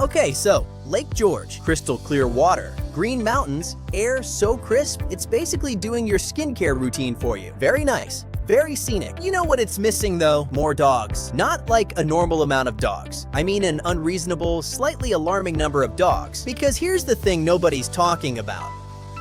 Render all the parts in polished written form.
Okay, so Lake George, crystal clear water, green mountains, air so crisp, it's basically doing your skincare routine for you. Very nice. Very scenic. You know what it's missing though? More dogs. Not like a normal amount of dogs. I mean an unreasonable, slightly alarming number of dogs. Because here's the thing nobody's talking about.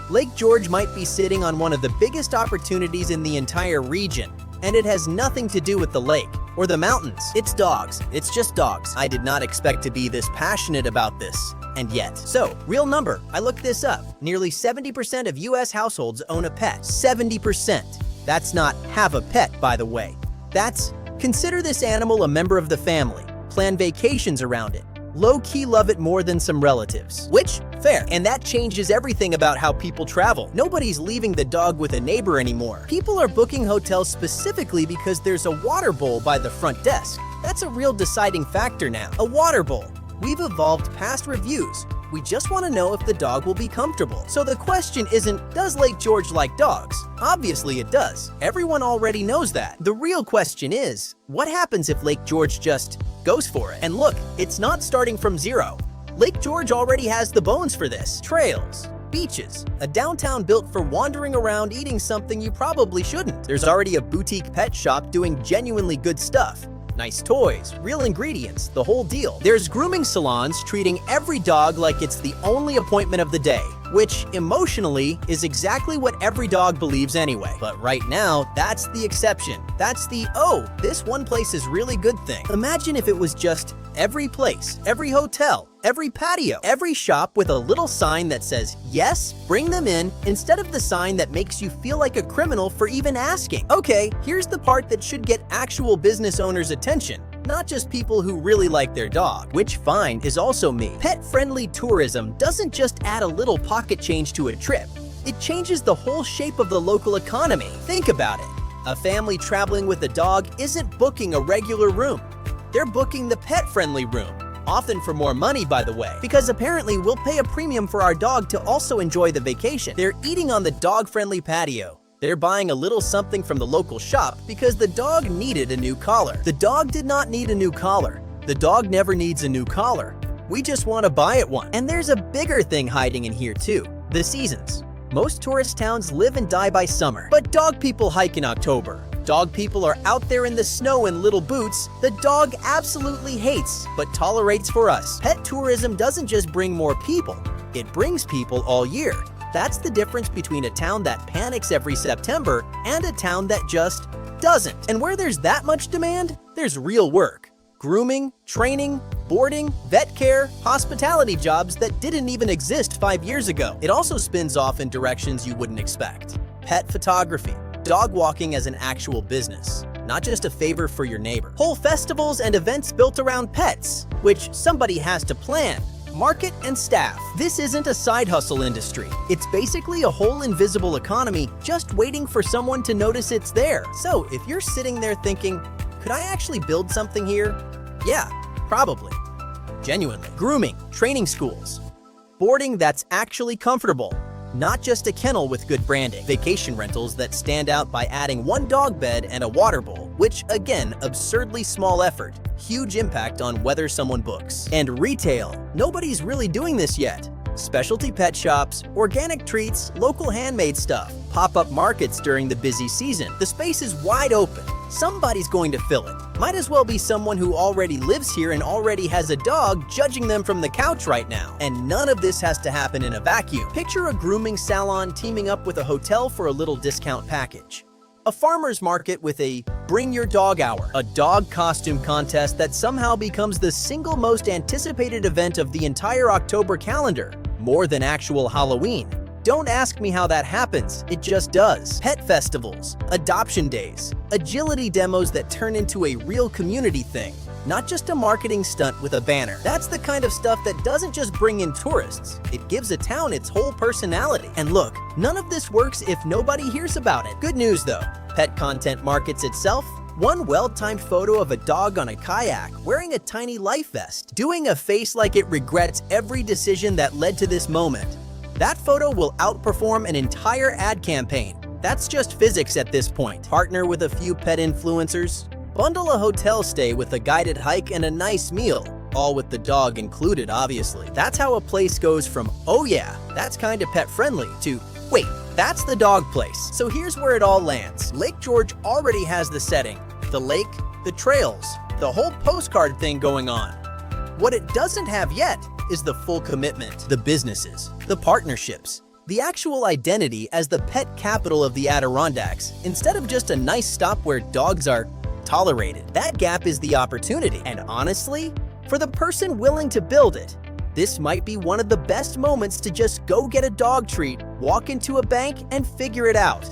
Lake George might be sitting on one of the biggest opportunities in the entire region, and it has nothing to do with the lake or the mountains. It's dogs. It's just dogs. I did not expect to be this passionate about this, and yet. So, real number, I looked this up. Nearly 70% of US households own a pet. 70%. That's not have a pet, by the way. That's consider this animal a member of the family. Plan vacations around it. Low-key love it more than some relatives. Which, fair. And that changes everything about how people travel. Nobody's leaving the dog with a neighbor anymore. People are booking hotels specifically because there's a water bowl by the front desk. That's a real deciding factor now. A water bowl. We've evolved past reviews. We just want to know if the dog will be comfortable. So the question isn't, does Lake George like dogs? Obviously it does. Everyone already knows that. The real question is, what happens if Lake George just goes for it? And look, it's not starting from zero. Lake George already has the bones for this. Trails, beaches, a downtown built for wandering around eating something you probably shouldn't. There's already a boutique pet shop doing genuinely good stuff. Nice toys, real ingredients, the whole deal. There's grooming salons treating every dog like it's the only appointment of the day, which emotionally is exactly what every dog believes anyway. But right now, that's the exception. That's the, oh, this one place is really good thing. Imagine if it was just every place, every hotel, every patio, every shop with a little sign that says, yes, bring them in, instead of the sign that makes you feel like a criminal for even asking. Okay, here's the part that should get actual business owners' attention. Not just people who really like their dog, which fine is also me. Pet-friendly tourism doesn't just add a little pocket change to a trip. It changes the whole shape of the local economy. Think about it. A family traveling with a dog isn't booking a regular room. They're booking the pet-friendly room. Often for more money, by the way, because apparently we'll pay a premium for our dog to also enjoy the vacation. They're eating on the dog-friendly patio. They're buying a little something from the local shop because the dog needed a new collar. The dog did not need a new collar. The dog never needs a new collar. We just want to buy it one. And there's a bigger thing hiding in here too, the seasons. Most tourist towns live and die by summer, but dog people hike in October. Dog people are out there in the snow in little boots the dog absolutely hates but tolerates for us. Pet tourism doesn't just bring more people, it brings people all year. That's the difference between a town that panics every September and a town that just doesn't. And where there's that much demand, there's real work. Grooming, training, boarding, vet care, hospitality jobs that didn't even exist 5 years ago. It also spins off in directions you wouldn't expect. Pet photography. Dog walking as an actual business, not just a favor for your neighbor. Whole festivals and events built around pets, which somebody has to plan, market, and staff. This isn't a side hustle industry. It's basically a whole invisible economy just waiting for someone to notice it's there. So if you're sitting there thinking, could I actually build something here? Yeah, probably. Genuinely. Grooming, training schools, boarding that's actually comfortable. Not just a kennel with good branding. Vacation rentals that stand out by adding one dog bed and a water bowl, which again, absurdly small effort, huge impact on whether someone books. And retail. Nobody's really doing this yet. Specialty pet shops, organic treats, local handmade stuff, pop-up markets during the busy season. The space is wide open. Somebody's going to fill it. Might as well be someone who already lives here and already has a dog judging them from the couch right now. And none of this has to happen in a vacuum. Picture a grooming salon teaming up with a hotel for a little discount package. A farmer's market with a Bring Your Dog Hour. A dog costume contest that somehow becomes the single most anticipated event of the entire October calendar. More than actual Halloween. Don't ask me how that happens, it just does. Pet festivals, adoption days, agility demos that turn into a real community thing, not just a marketing stunt with a banner. That's the kind of stuff that doesn't just bring in tourists, it gives a town its whole personality. And look, none of this works if nobody hears about it. Good news though, pet content markets itself. One well-timed photo of a dog on a kayak wearing a tiny life vest, doing a face like it regrets every decision that led to this moment. That photo will outperform an entire ad campaign. That's just physics at this point. Partner with a few pet influencers, bundle a hotel stay with a guided hike and a nice meal. all with the dog included, obviously. That's how a place goes from, oh yeah, that's kinda pet-friendly, to, wait, that's the dog place. So here's where it all lands. Lake George already has the setting, the lake, the trails, the whole postcard thing going on. What it doesn't have yet is the full commitment, the businesses, the partnerships, the actual identity as the pet capital of the Adirondacks, instead of just a nice stop where dogs are tolerated. That gap is the opportunity. And honestly, for the person willing to build it, this might be one of the best moments to just go get a dog treat, walk into a bank, and figure it out.